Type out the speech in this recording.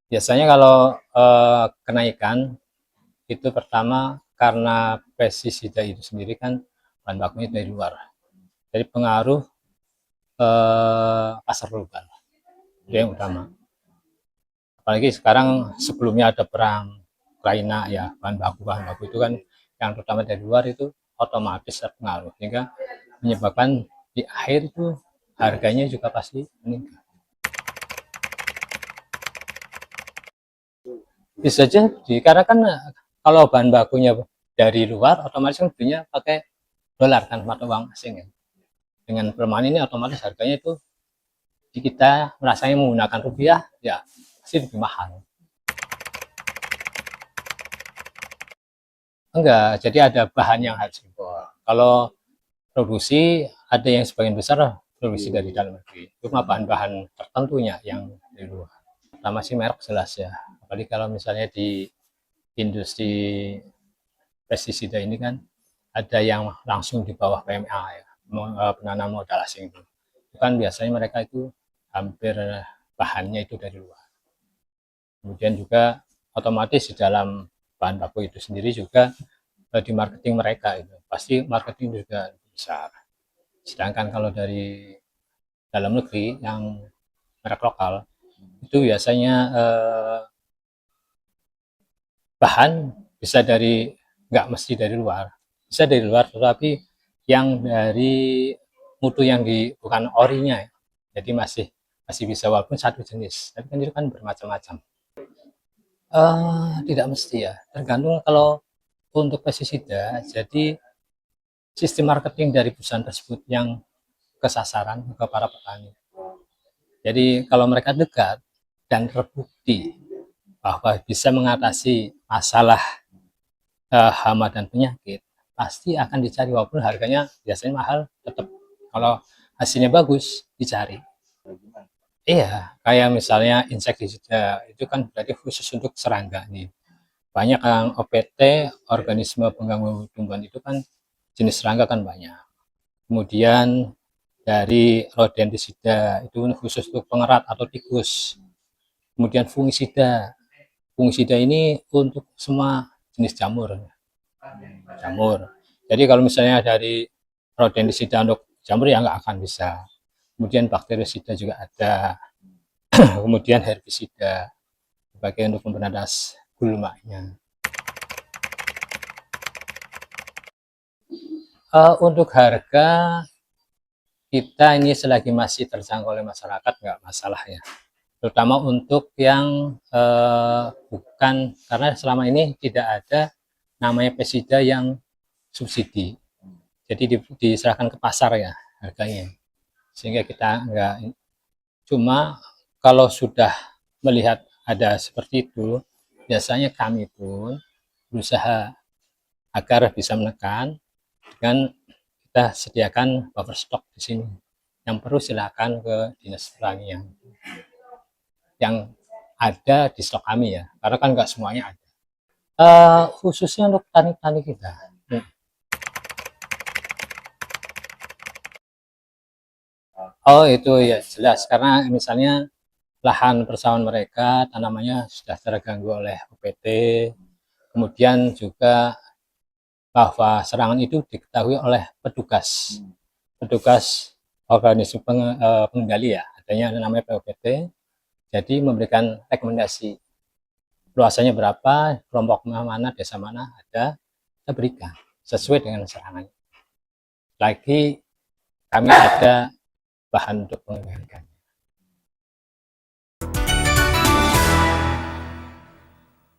Biasanya kalau kenaikan itu pertama karena pestisida itu sendiri kan bahan bakunya dari luar. Jadi pengaruh pasar global itu yang utama. Apalagi sekarang sebelumnya ada perang Ukraina ya, bahan baku itu kan yang terutama dari luar itu otomatis terpengaruh sehingga menyebabkan di akhir itu harganya juga pasti meningkat. Bisa jadi karena kan kalau bahan bakunya dari luar otomatis kan belinya pakai dolar kan, mata uang asing ya. Dengan pelemahan ini otomatis harganya itu di kita merasanya menggunakan rupiah ya pasti lebih mahal. Enggak, jadi ada bahan yang harus impor. Kalau produksi ada yang sebagian besar produksi dari dalam negeri. Cuma bahan-bahan tertentunya yang dari luar. Pertama sih merek jelas ya. Apalagi kalau misalnya di industri pestisida ini kan ada yang langsung di bawah PMA ya, penanam modal asing itu. Itu kan biasanya mereka itu hampir bahannya itu dari luar. Kemudian juga otomatis di dalam bahan baku itu sendiri juga di marketing mereka itu pasti marketing juga besar. Sedangkan kalau dari dalam negeri yang merek lokal itu biasanya bahan bisa dari nggak mesti dari luar, bisa dari luar tetapi yang dari mutu yang di bukan orinya ya. Jadi masih masih bisa walaupun satu jenis tapi kan itu kan bermacam-macam. Tidak mesti ya, tergantung kalau untuk pestisida jadi sistem marketing dari perusahaan tersebut yang kesasaran ke para petani. Jadi kalau mereka dekat dan terbukti bahwa bisa mengatasi masalah hama dan penyakit, pasti akan dicari walaupun harganya biasanya mahal, tetap kalau hasilnya bagus dicari. Iya, kayak misalnya insektisida itu kan berarti khusus untuk serangga nih. Banyak yang OPT, organisme pengganggu tumbuhan itu kan jenis serangga kan banyak. Kemudian dari rodentisida itu khusus untuk pengerat atau tikus. Kemudian fungisida. Fungisida ini untuk semua jenis jamur. Jamur. Jadi kalau misalnya dari rodentisida untuk jamur ya nggak akan bisa. Kemudian bakterisida juga ada. Kemudian herbisida sebagai untuk pemberantas gulmanya. Untuk harga kita ini selagi masih terjangkau oleh masyarakat nggak masalah ya. Terutama untuk yang bukan karena selama ini tidak ada namanya pesida yang subsidi. Jadi diserahkan ke pasar ya harganya. Sehingga kita nggak cuma kalau sudah melihat ada seperti itu, biasanya kami pun berusaha agar bisa menekan dengan kita sediakan buffer stok di sini. Yang perlu silakan ke dinas pertanian yang ada di stok kami ya, karena kan nggak semuanya ada. Khususnya untuk tani-tani kita. Oh itu ya jelas, karena misalnya lahan persawahan mereka tanamannya sudah terganggu oleh OPT, kemudian juga bahwa serangan itu diketahui oleh petugas organisme pengendali ya, adanya namanya POPT, jadi memberikan rekomendasi luasannya berapa, kelompok mana, desa mana ada, kita berikan sesuai dengan serangan. Lagi kami ada bahan untuk pengendalian.